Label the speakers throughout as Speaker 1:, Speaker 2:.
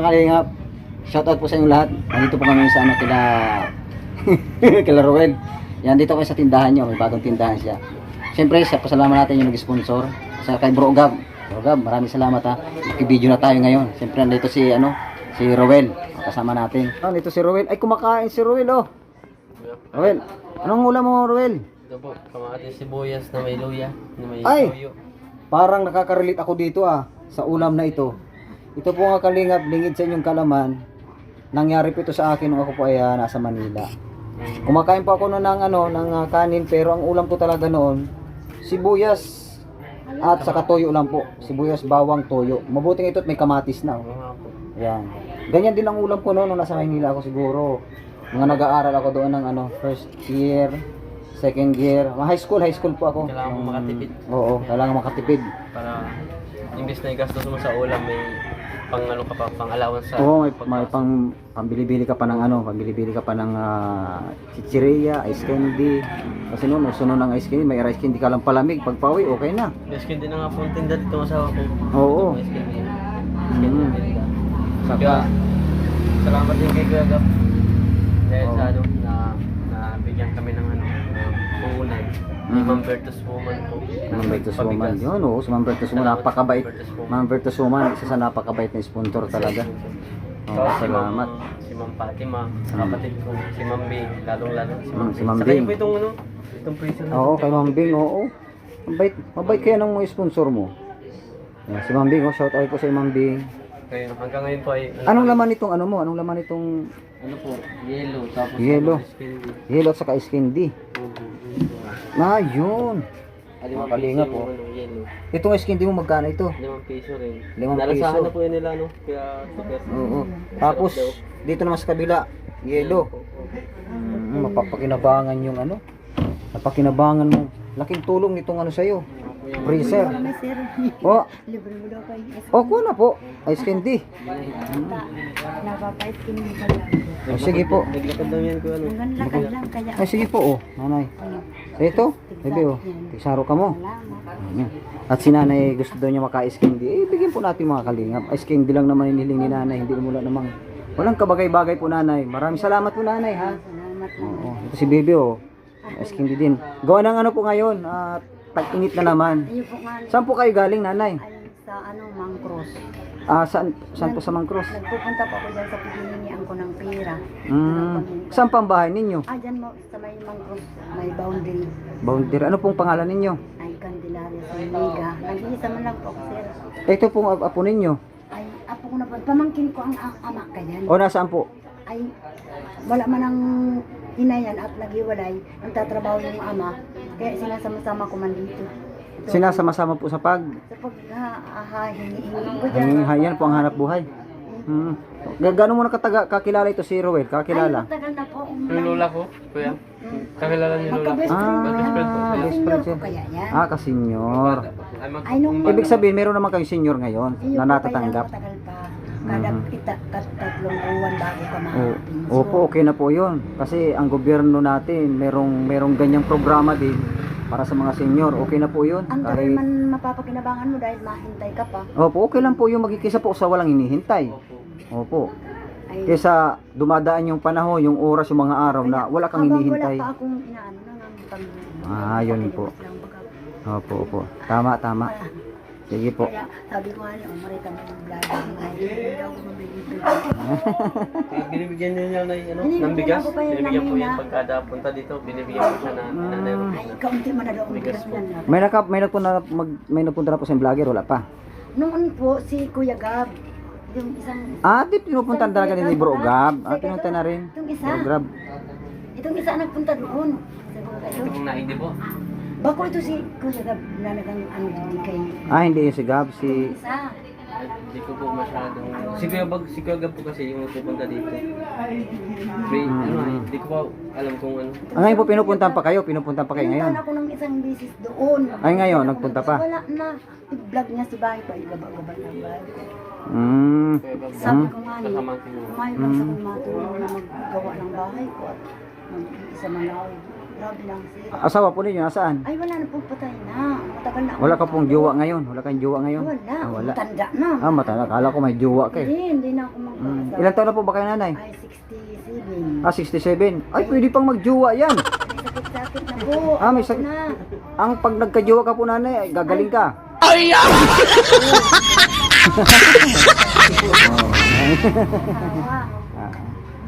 Speaker 1: mga kalingap. Shoutout po sa inyo lahat. Nandito po kami sa ano kila kila Roel. Yan dito kayo sa tindahan niyo, may bagong tindahan siya. Siyempre, sa pasalamat natin yung nag-sponsor sa kay Bro Gab. Bro Gab, maraming salamat ha. Naki-video na tayo ngayon. Siyempre nandito si si Roel. Kasama natin. Nandito si Roel. Ay kumakain si Roel oh. Roel, anong ulam mo Roel?
Speaker 2: Ito po, kamatis sibuyas na may luya, na may
Speaker 1: Ay!
Speaker 2: toyo.
Speaker 1: Parang nakaka-relate ako dito sa ulam na ito. Ito po nga kalingap, lingid sa inyong kalaman. Nangyari po ito sa akin nung ako po ay nasa Manila. Kumakain po ako noon ng kanin pero ang ulam ko talaga noon sibuyas at saka toyo lang po. Sibuyas, bawang, toyo. Mabuting ito at may kamatis na.
Speaker 2: Oo nga po.
Speaker 1: Yan. Ganyan din ang ulam ko noon nung nasa Manila ako siguro. Mga nag-aaral ako doon ng first year, second year. High school po ako.
Speaker 2: Kailangan mo makatipid.
Speaker 1: Oo, kailangan makatipid.
Speaker 2: Para imbis na igastos mo sa ulam, may pang ano ka pa, pang allowance sa
Speaker 1: Oo, may pambili-bili ka pa ng pambili-bili ka pa ng chichiria, ice candy. Kasi noon, sunod ng ice candy, may ice candy ka lang palamig. Pag pauwi, okay na.
Speaker 2: Ice candy na nga po ang tinda dito ng asawa ko.
Speaker 1: Oo.
Speaker 2: Ice candy.
Speaker 1: Saka,
Speaker 2: Kaya, salamat din kay Kuya Gab. Dahil sa bigyan kami ng puhunan. Ni Ma'am Bertus Woman po.
Speaker 1: Ma'am Bertus Woman. Yun, oo, si Ma'am Bertus Woman, napakabait. Ma'am Bertus Woman, isa sa napakabait na sponsor talaga. Oo, salamat.
Speaker 2: Si Ma'am Fatima, kapatid ko, si Ma'am Bing, lalong-lalo si Ma'am
Speaker 1: Si Ma'am
Speaker 2: Saka
Speaker 1: Bing.
Speaker 2: yun po itong prison.
Speaker 1: Oo, kay Ma'am Bing, oo. Mabait kaya ng mga sponsor mo. Yan, si Ma'am Bing, shout out po sa Ma'am Bing.
Speaker 2: Ngayon, hanggang ngayon po ay...
Speaker 1: Anong laman nitong mo? Anong laman nitong
Speaker 2: Ano po? Yellow, tapos...
Speaker 1: Yellow.
Speaker 2: ice candy.
Speaker 1: yellow at saka ice candy? Yun.
Speaker 2: Limang
Speaker 1: Kalinga
Speaker 2: piso
Speaker 1: po.
Speaker 2: yung yellow.
Speaker 1: Itong ice candy mo magkano ito?
Speaker 2: 5 piso rin.
Speaker 1: 5
Speaker 2: Nalasahan
Speaker 1: piso.
Speaker 2: na po yun nila, no? Kaya, super.
Speaker 1: Oo. Tapos dito naman sa kabila, yellow. Mapapakinabangan yung napakinabangan mo. Laking tulong nitong sa'yo. Freezer.
Speaker 3: Sir,
Speaker 1: Oh,
Speaker 3: libre mo daw kayo.
Speaker 1: kuha na po. Ice candy.
Speaker 3: Napapais-skin mo pala.
Speaker 1: Sige po.
Speaker 2: Naglakad lang yan ko, ano?
Speaker 3: Hanggang lakad lang kaya.
Speaker 1: Sige po, nanay. Ito, bebe, Tigsaro ka mo.
Speaker 3: Salamat.
Speaker 1: Ayan. At si nanay gusto daw niya maka-ice candy. Bigyan po natin mga kalingap. Ice candy lang naman inihiling ni nanay. Hindi mula namang walang kabagay-bagay po nanay. Maraming salamat po nanay ha.
Speaker 3: Salamat po.
Speaker 1: Oo. Ito si bebe ice candy din. Gawa ng po ngayon. Tag-init na naman.
Speaker 3: Ayun po nga,
Speaker 1: Saan po kayo galing nanay?
Speaker 3: ay sa Mangcross.
Speaker 1: Saan po sa Mangcross?
Speaker 3: Nagpupunta po ako dyan sa paghihingian ko ng pera.
Speaker 1: Saan pa ang bahay ninyo?
Speaker 3: Dyan mo, sa may Mangcross, may boundary.
Speaker 1: Boundary. Ano pong pangalan ninyo?
Speaker 3: Ay, Candelaria sa Mega. Nag-iisa man lang po ako, sir.
Speaker 1: Ito pong apo ninyo.
Speaker 3: Ay, apo ko na po. Pamangkin ko ang anak kanyan.
Speaker 1: O nasaan po?
Speaker 3: Ay, wala man ang hinayan at naghiwalay. Nagtatrabaho yung ama. Kaya sinasama-sama ko man dito. Ito,
Speaker 1: Sinasama-sama po sa pag.
Speaker 3: sa hinihingi ko dyan.
Speaker 1: Yan po ang hanap buhay. Gano'n mo na kakilala ito si Roel? Kakilala?
Speaker 3: Ay, matagal na po.
Speaker 2: Yung lola ko, kuya. Kakilala niyo lola.
Speaker 3: Magka-best friend.
Speaker 2: best friend po.
Speaker 1: best
Speaker 3: Senior
Speaker 1: friend
Speaker 3: ko
Speaker 1: siya.
Speaker 3: kaya yan.
Speaker 1: Kasenyor.
Speaker 3: Ay, nung
Speaker 1: Ibig sabihin, meron naman kayong senior ngayon
Speaker 3: Senior
Speaker 1: na
Speaker 3: ko
Speaker 1: natatanggap.
Speaker 3: kaya matagal pa. Kada tatlong buwan bago ka
Speaker 1: Opo, okay na po yun. Kasi ang gobyerno natin, merong ganyang programa din para sa mga senior. Okay na po yun.
Speaker 3: Ang tagal man mapapakinabangan mo dahil mahintay ka pa.
Speaker 1: Opo, okay lang po yung magkikisa po sa walang hinihintay. Opo.
Speaker 3: Ay,
Speaker 1: Kesa dumadaan yung panahon, yung oras, yung mga araw na wala kang
Speaker 3: habang
Speaker 1: hinihintay.
Speaker 3: wala pa akong inaano na ng
Speaker 1: Yun po. Opo. Tama. Sige po.
Speaker 3: Kaya sabi ko nga niya, umarita mo yung vlog. Hindi ako mabibigyan.
Speaker 2: Binibigyan niya ng
Speaker 3: Binibigyan
Speaker 2: bigas.
Speaker 3: ako pa yun
Speaker 2: Binibigyan po
Speaker 3: namin
Speaker 2: yan
Speaker 3: na-
Speaker 2: pagkada punta dito. Binibigyan ko siya na nanay.
Speaker 3: Ay, kaunti man na daw ang bigas niyan.
Speaker 1: May nagpunta na po sa vlogger, wala pa.
Speaker 3: Noon po, si Kuya Gab, yung isang...
Speaker 1: Di pinupuntan talaga ni Bro Gab. Pinunta na rin.
Speaker 3: Itong isa.
Speaker 1: Bro Gab.
Speaker 3: Itong isa nagpunta doon. Sa Bungalo.
Speaker 2: Itong naindi po.
Speaker 3: Bako ito si Kuya Gab na nagang hindi kay...
Speaker 1: Hindi yung si Gab, si...
Speaker 3: Isa.
Speaker 2: Hindi ko po masyadong... Si Kuya Gab po kasi yung pupunta dito. Hindi ko pa alam kung ano.
Speaker 1: Ngayon po pinupuntan pa kayo ngayon.
Speaker 3: Pinuntahan ako ng isang bisis doon.
Speaker 1: Ay, ngayon, nagpunta pa?
Speaker 3: Wala na. I-vlog niya sa bahay pa. Igaba-gaba na bahay.
Speaker 2: Kuya Gab,
Speaker 3: Sabi ko nga niya,
Speaker 2: kakamangkin mo.
Speaker 3: kumain lang sa kong matulong na maggawa ng bahay ko at mag-isa man ako. grabe lang sira.
Speaker 1: Asawa po ninyo, nasaan?
Speaker 3: Ay, wala na po, patay na. Matagal na.
Speaker 1: Wala ka pong jowa ngayon? Wala kang jowa ngayon?
Speaker 3: Wala.
Speaker 1: Ah, wala.
Speaker 3: Matanda na.
Speaker 1: Ah, matanda. Kala ko may jowa ka eh.
Speaker 3: Hindi na ako magpapasal.
Speaker 1: Ilan taon na po ba kayo nanay?
Speaker 3: Ay, 67.
Speaker 1: Ah, 67. Ay, pwede pang magjowa yan.
Speaker 3: May sakit-sakit na po.
Speaker 1: Ah, may
Speaker 3: Ako
Speaker 1: sakit.
Speaker 3: na.
Speaker 1: Ang pag nagkajowa ka po nanay, ay gagaling ka.
Speaker 3: Awa.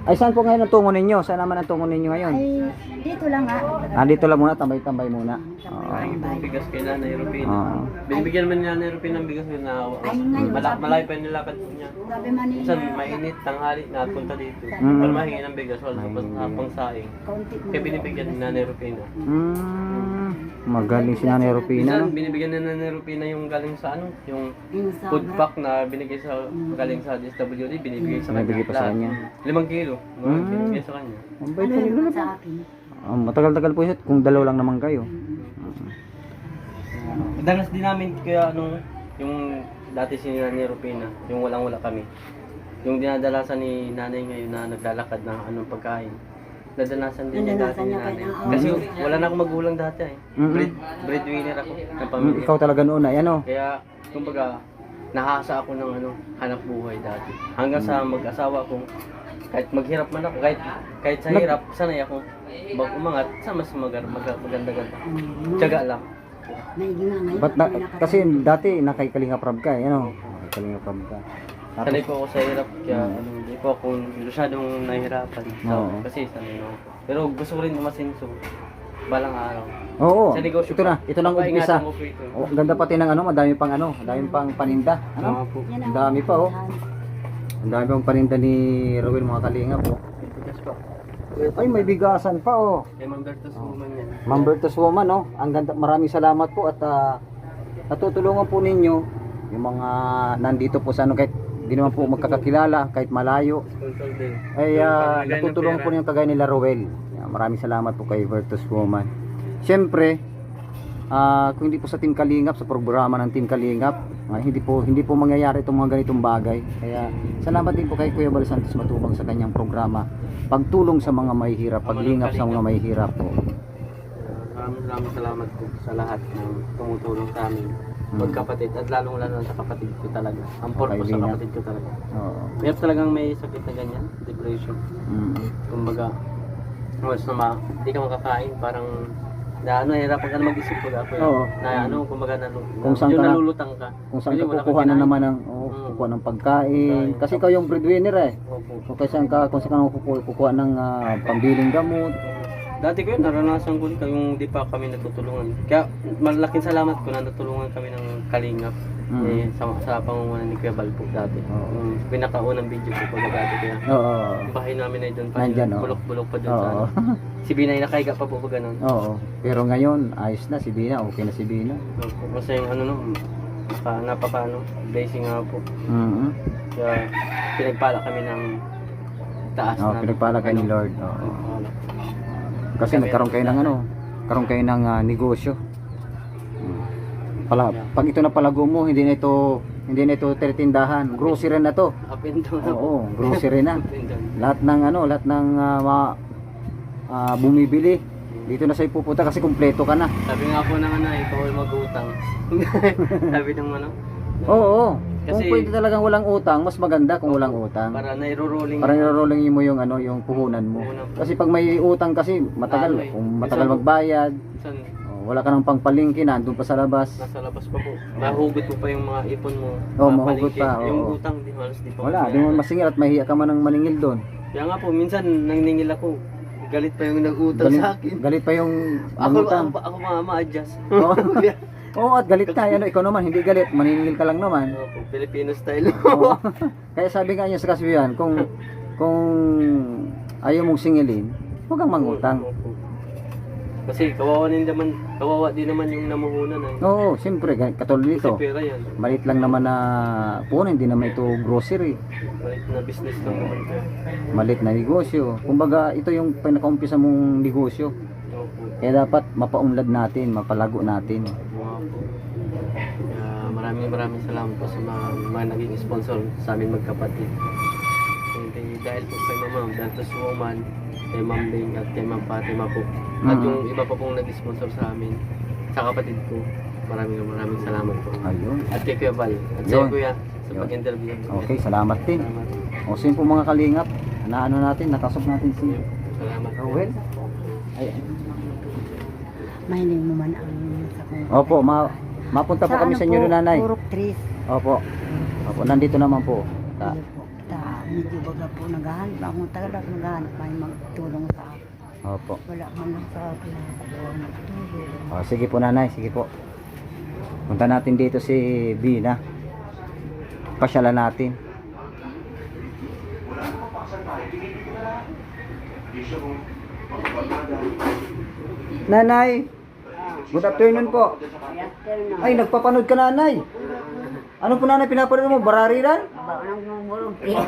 Speaker 1: Ay, saan po ngayon ang tungo ninyo? Saan naman ang tungo ninyo ngayon?
Speaker 3: Ay, dito lang ha.
Speaker 1: Ah, dito lang muna, tambay-tambay muna. Oo.
Speaker 2: Bigas kay Nanay Rupina.
Speaker 1: Oo.
Speaker 2: Binibigyan naman ni Nanay Rupina ng bigas na
Speaker 3: Ay, ngayon,
Speaker 2: malayo pa yung nilakad niya.
Speaker 3: Sabi man niya,
Speaker 2: Minsan mainit, tanghali, napunta dito.
Speaker 1: Mm.
Speaker 2: Para mahingi ng bigas, wala sa pang saing.
Speaker 3: kaunti na.
Speaker 2: Kaya binibigyan ni Nanay Rupina.
Speaker 1: Magaling si Nanay Rupina,
Speaker 2: Minsan,
Speaker 1: no?
Speaker 2: binibigyan ni Nanay Rupina yung galing sa ano, yung
Speaker 3: Yung sa
Speaker 2: food pack na binigay sa galing sa DSWD, binibigay sa kanya.
Speaker 1: Binibigay pa sa kanya.
Speaker 2: 5 kilo, binibigay sa kanya.
Speaker 1: Ang bait po nila.
Speaker 3: sa akin.
Speaker 1: Matagal-tagal po siya kung dalaw lang naman kayo.
Speaker 2: Madalas din namin kaya ano, yung dati si Nanay Rupina, yung walang-wala kami. Yung dinadalasan ni nanay ngayon na naglalakad na anong pagkain. Nadalasan din niya dati
Speaker 3: Nadalasan
Speaker 2: ni
Speaker 3: niya
Speaker 2: nanay.
Speaker 3: kaya,
Speaker 2: Kasi wala na akong magulang dati eh. Breadwinner ako ng pamilya.
Speaker 1: Ikaw talaga noon ay ano?
Speaker 2: Kaya, kumbaga, nahasa ako ng ano, hanap buhay dati. Hanggang sa mag-asawa ko, kahit maghirap man ako, kahit sa hirap, sanay ako umangat sa mas maganda-ganda. Tiyaga lang.
Speaker 3: Naigi nga ngayon.
Speaker 1: Ba't kasi dati nakay Kalinga Prab ka eh, ano? Kalinga Prab ka. Tapos,
Speaker 2: Sanay po ako sa hirap, kaya ano, hindi po ako masyadong nahihirapan.
Speaker 1: Oo.
Speaker 2: Kasi sanay ako. Pero gusto ko rin umasenso balang araw.
Speaker 1: oo,
Speaker 2: Sa negosyo
Speaker 1: ito na,
Speaker 2: po.
Speaker 1: ito nang
Speaker 2: Papaingatan
Speaker 1: umpisa.
Speaker 2: ko po ito.
Speaker 1: Oh, ganda pati ng ano, madami pang paninda. Ano?
Speaker 2: po.
Speaker 3: Yan
Speaker 1: Ang dami pa, oh. Ang dami pang paninda ni Rowel, mga Kalinga po.
Speaker 2: Bigas pa.
Speaker 1: Ay, may bigasan pa, oh.
Speaker 2: Kay Ma'am Bertos Woman yan.
Speaker 1: Ma'am Bertus Woman, oh. Ang ganda, maraming salamat po at natutulungan po ninyo yung mga nandito po sa ano, kahit hindi naman po magkakakilala, kahit malayo.
Speaker 2: Sponsor din.
Speaker 1: Ay
Speaker 2: Pamigay ng
Speaker 1: natutulungan
Speaker 2: pera.
Speaker 1: po yung kagaya nila Rowel. Maraming salamat po kay Bertus Woman. Siyempre, kung hindi po sa Team Kalingap, sa programa ng Team Kalingap, hindi po mangyayari itong mga ganitong bagay. Kaya salamat din po kay Kuya Bal Santos Matubang sa kanyang programa. Pagtulong sa mga mahihirap, paglingap sa mga mahihirap po.
Speaker 2: Maraming salamat po sa lahat ng tumutulong sa amin. Magkapatid at lalong-lalo sa kapatid ko talaga. Ang purpose sa
Speaker 1: Kaibigan.
Speaker 2: kapatid ko talaga.
Speaker 1: Oo.
Speaker 2: Mayroon talagang may sakit na ganyan, depression. Kumbaga, once na hindi ka makakain, parang hirapan ka na mag-isip ko ako.
Speaker 1: Oo.
Speaker 2: Kumbaga
Speaker 1: Kung saan
Speaker 2: yung
Speaker 1: ka-
Speaker 2: nalulutang ka.
Speaker 1: Kung saan
Speaker 2: Kasi
Speaker 1: ka
Speaker 2: wala
Speaker 1: kukuha
Speaker 2: kang
Speaker 1: na
Speaker 2: kinain.
Speaker 1: naman ng kukuha ng pagkain. Kasi ikaw yung breadwinner eh.
Speaker 2: Opo.
Speaker 1: Kung saan ka kukuha ng pambiling gamot.
Speaker 2: Dati ko yun, naranasan ko dito yung di pa kami natutulungan. Kaya malaking salamat ko na natulungan kami ng Kalingap. Sa pangunguna ni Kuya Balpo dati.
Speaker 1: Oo.
Speaker 2: Yung pinakaunang video ko pag dati kaya.
Speaker 1: Oo.
Speaker 2: Yung bahay namin ay doon pa.
Speaker 1: Nandyan, oo.
Speaker 2: Bulok-bulok pa doon sa
Speaker 1: Oo.
Speaker 2: ano. Si Binay nakahiga pa po ganun.
Speaker 1: Oo. Pero ngayon, ayos na si Bina. Okay na si Bina.
Speaker 2: Opo. Kasi yung ano no, napaka blessing nga po. Kaya pinagpala kami ng taas
Speaker 1: Oo, pinagpala kayo ni Lord. Oo. Kasi nagkaroon kayo ng karoon kayo ng negosyo. Pag ito na palago mo, hindi na ito tindahan. Grocery na to.
Speaker 2: Up and down na po.
Speaker 1: Oo, grocery na.
Speaker 2: Up and down.
Speaker 1: Lahat ng bumibili dito na sa ipupunta kasi kumpleto ka na.
Speaker 2: Sabi nga po ng bawal mag-utang. Sabi ng ano,
Speaker 1: Oo. Kung
Speaker 2: Kasi-
Speaker 1: pwede talagang walang utang, mas maganda kung walang utang.
Speaker 2: para nairo-rolling.
Speaker 1: Parang nirolling mo yung yung puhunan mo.
Speaker 2: Puhunan.
Speaker 1: Kasi pag may utang kasi matagal,
Speaker 2: Lalo eh.
Speaker 1: kung matagal
Speaker 2: Minsan-
Speaker 1: magbayad,
Speaker 2: Minsan,
Speaker 1: wala ka nang pangpalingki, nandun pa sa labas.
Speaker 2: nasa labas pa po. Mahugot mo pa yung mga ipon mo.
Speaker 1: Oo,
Speaker 2: mga
Speaker 1: mahugot
Speaker 2: palengke.
Speaker 1: pa,
Speaker 2: Yung
Speaker 1: oo.
Speaker 2: utang, di halos di pa.
Speaker 1: Wala, di
Speaker 2: mabayaran.
Speaker 1: mo masingil at mahiya ka man ng maningil doon.
Speaker 2: Kaya nga po, minsan nangningil ako. Galit pa yung nag-utang
Speaker 1: Galit,
Speaker 2: sa akin.
Speaker 1: galit pa yung
Speaker 2: Ako,
Speaker 1: mangutang.
Speaker 2: ako ma-adjust.
Speaker 1: Oo. Oo, at galit ka. Ikaw naman, hindi galit. Maniningil ka lang naman.
Speaker 2: Opo, Filipino style.
Speaker 1: Oo. Kaya sabi nga niya sa kasbihan, kung ayaw mong singilin, huwag kang mangutang.
Speaker 2: Opo. Kasi kawawa din naman yung namuhunan ay.
Speaker 1: Oo, siyempre, katulad
Speaker 2: Kasi
Speaker 1: nito.
Speaker 2: pera yan.
Speaker 1: Maliit lang naman na puno, hindi naman ito grocery.
Speaker 2: Maliit na business lang naman ito.
Speaker 1: Maliit na negosyo. Kumbaga, ito yung pinaka-umpisa mong negosyo.
Speaker 2: Opo.
Speaker 1: Kaya dapat mapaunlad natin, mapalago natin.
Speaker 2: Opo. Kaya maraming salamat po sa mga naging sponsor sa amin magkapatid. Hindi dahil po kay Mama, Bertos Woman, kay Ma'am Bing at kay Ma'am Fatima po. At
Speaker 1: Mhm.
Speaker 2: yung iba pa pong nag-sponsor sa amin, sa kapatid ko. Maraming salamat po.
Speaker 1: Ayun.
Speaker 2: At kay Kuya Val, at
Speaker 1: Yun.
Speaker 2: sa Kuya, sa
Speaker 1: Yun.
Speaker 2: pag-interview.
Speaker 1: Okay, salamat din.
Speaker 2: Salamat.
Speaker 1: O sino po mga kalingap? Na ano natin, nakasok natin si
Speaker 2: Salamat.
Speaker 1: Rowel. Ay,
Speaker 3: Mahiling mo man ang sa kung...
Speaker 1: opo, mapunta po kami sa inyo nanay.
Speaker 3: Purok trees.
Speaker 1: Opo. Opo, nandito naman po.
Speaker 3: Ano po, medyo baga po naghahanap. Akong tagal naghahanap may magtulong sa akin.
Speaker 1: Opo.
Speaker 3: Wala man lang sa akin magtulong.
Speaker 1: O, sige po nanay, sige po. Punta natin dito si Bina. Pasyalan natin. Nanay, good afternoon po. Ay, nagpapanood ka nanay. Ano po nanay pinapanood mo? Barariran?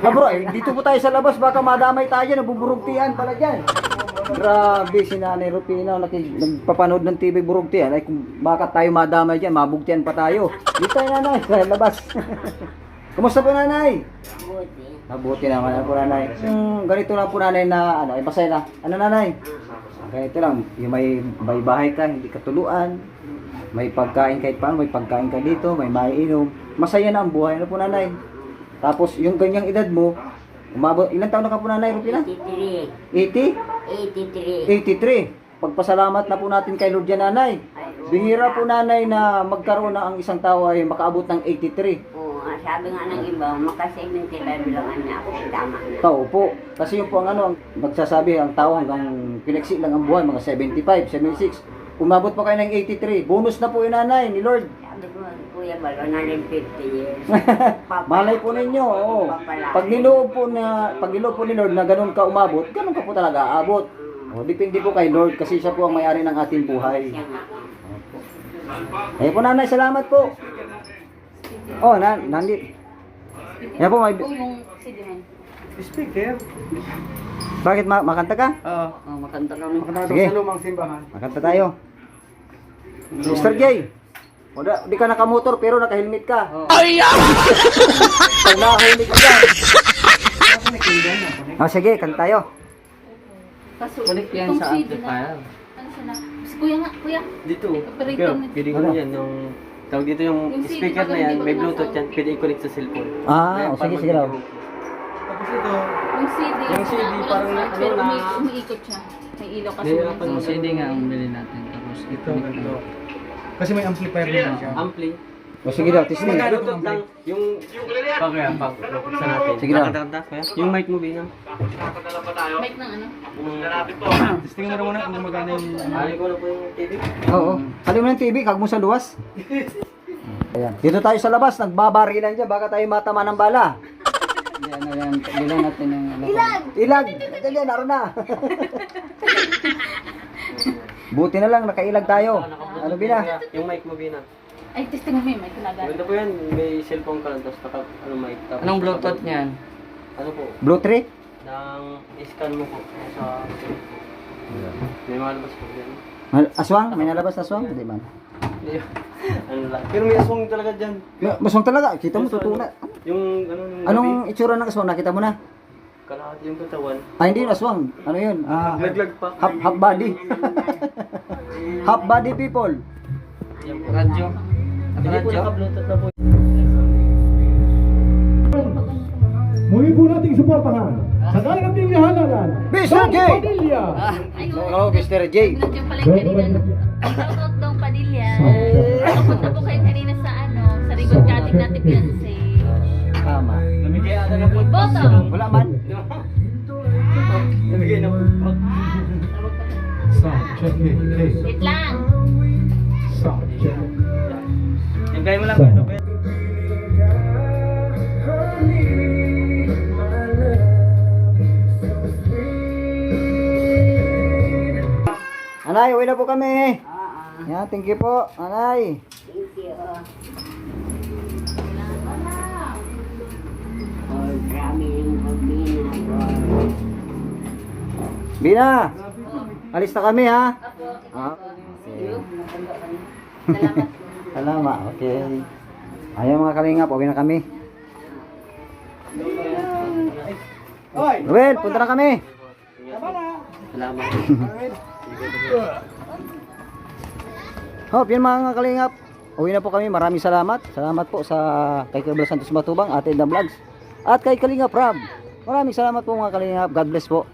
Speaker 1: Ah bro, dito po tayo sa labas. Baka madamay tayo. Nabuburugtian pala dyan. Grabe si Nanay Rufina. Nagpapanood ng TV burugtian. Ay, kung baka tayo madamay dyan, mabugtian pa tayo. Dito tayo nanay, sa labas. Kumusta po nanay? Mabuti naman po nanay. Ganito lang po nanay na, ano, ay basay na. Ano nanay? Ganito lang, yung may bahay ka, hindi ka tuluan. May pagkain kahit paano, may pagkain ka dito, may maiinom. Masaya na ang buhay. Ano po nanay? Tapos yung ganyang edad mo, umabot, ilang taon na ka po nanay Rufina?
Speaker 4: 83.
Speaker 1: 83. Pagpasalamat na po natin kay Lord yan nanay. Bihira po nanay na magkaroon na ang isang tao ay makaabot ng 83.
Speaker 4: Oo, sabi nga ng iba, maka-75 lang ang ako. Tama.
Speaker 1: Tao po. Kasi yung po ang ano, ang magsasabi ang tao hanggang pinaksi lang ang buhay, mga 75, 76. Umabot pa kayo ng 83. Bonus na po yun nanay ni Lord.
Speaker 4: Sabi ko, Kuya Bal, 150 years.
Speaker 1: Malay po ninyo, oo. Pag niloob po ni Lord na ganun ka umabot, ganun ka po talaga aabot. O, depende po kay Lord kasi siya po ang may-ari ng ating buhay.
Speaker 4: Siya nga.
Speaker 1: Eh po nanay, salamat po. Oh, nandito. Yan po, may...
Speaker 2: Speaker?
Speaker 1: Bakit makanta ka?
Speaker 2: Oo.
Speaker 4: Makanta kami.
Speaker 1: Sige,
Speaker 2: Sa lumang simbahan.
Speaker 1: makanta tayo. Mr. J, di ka nakamotor pero naka-helmet ka. Ay! Pag naka-helmet ka dyan. Oh, sige, kanta tayo.
Speaker 2: Connect yan sa amplifier.
Speaker 5: Ano siya na? Kuya nga, kuya.
Speaker 2: Dito.
Speaker 5: Operate
Speaker 2: Kaya,
Speaker 5: yan.
Speaker 2: pwede ko na yan. Yung, tawag dito yung
Speaker 5: Yung CD
Speaker 2: speaker
Speaker 5: bago
Speaker 2: na yan,
Speaker 5: hindi
Speaker 2: may
Speaker 5: bago
Speaker 2: Bluetooth
Speaker 5: nasa-
Speaker 2: yan. Pwede i-connect sa cellphone.
Speaker 1: Ah, oh, sige, sige raw.
Speaker 2: Tapos ito,
Speaker 5: Yung CD.
Speaker 2: Yung CD,
Speaker 5: na-
Speaker 2: parang
Speaker 5: walang
Speaker 2: ano
Speaker 5: pero
Speaker 2: na-
Speaker 5: umiikot siya. May ilaw kasi.
Speaker 2: Nahihirapan
Speaker 5: walang
Speaker 2: mo.
Speaker 5: CD.
Speaker 6: CD nga ang bilhin natin. Tapos ito.
Speaker 7: Kasi may amplifier din siya.
Speaker 2: ampli.
Speaker 1: O sige daw, testing.
Speaker 2: Bluetooth lang. Yung, pag sa natin.
Speaker 1: Sige lang.
Speaker 2: Nakakanta, kuya? Yung mic mo, Bina.
Speaker 5: Mic ng ano?
Speaker 7: Testing na rin muna kung magana yung...
Speaker 2: Ali ko na po yung TV.
Speaker 1: Oo. Kali mo ng TV, kag mo sa luwas. Ayan. Dito tayo sa labas, nagbabarilan dyan, baka tayo matama ng bala.
Speaker 6: Bilang natin yung ano.
Speaker 1: Ilag! Ganyan, naroon na. Buti na lang, nakailag tayo. Ano Bina?
Speaker 2: Yung mic mo, Bina.
Speaker 5: Ay, testing mo yung mic. Kinagal.
Speaker 2: Ganda po yan. May cellphone ka lang. Tapos mic. Tapos
Speaker 6: Anong Bluetooth niyan?
Speaker 2: Ano po?
Speaker 1: Blue 3?
Speaker 2: Nang scan mo po sa... May malabas po yan.
Speaker 1: Aswang? May nalabas na aswang? Hindi man.
Speaker 2: Ano lang. Pero may aswang talaga dyan.
Speaker 1: Maswang talaga, kita mo, tutunan.
Speaker 2: Yung ano nung
Speaker 1: Anong itsura ng aswang? Nakita mo na?
Speaker 2: kalahati yung katawan.
Speaker 1: Ah, hindi yun aswang. Ano yun?
Speaker 2: Laglag pa.
Speaker 1: Half body. Half body people.
Speaker 2: Yan po.
Speaker 6: Radyo.
Speaker 2: Hindi po
Speaker 6: Radyo.
Speaker 2: naka-bluetooth na po.
Speaker 7: Muli po nating suportahan sa dalang ating halalan.
Speaker 1: Mr. J!
Speaker 7: Padilla!
Speaker 1: Oh, Mr. J.
Speaker 5: Nandiyan pala yung kanina. Shoutout daw Padilla. Napunta po kayo kanina sa ano, sa ribbon cutting natin Beyonce.
Speaker 1: Tama.
Speaker 2: Namigay ata na po.
Speaker 5: Boto!
Speaker 1: Wala man.
Speaker 2: Namigay na po.
Speaker 7: Sound check it. Hey,
Speaker 5: Wait lang.
Speaker 7: sound check it.
Speaker 2: Yung gaya mo lang po ito.
Speaker 1: Anay, uwi na po kami. Yan, thank you po. Anay.
Speaker 4: Thank you. Oh, grabe yung pagbina.
Speaker 1: Bina. Alis na kami ha. Ah,
Speaker 5: Salamat.
Speaker 1: salamat. Okay. Ayaw mga kalingap, uwi na kami. Well, punta na kami.
Speaker 2: Salamat.
Speaker 1: Hop, yun mga kalingap. Uwi na po kami. Maraming salamat. Salamat po sa kay Kuya Blas Santos Matubang, Ate Edna Vlogs, at kay Kalingap Rob. Maraming salamat po mga kalingap. God bless po.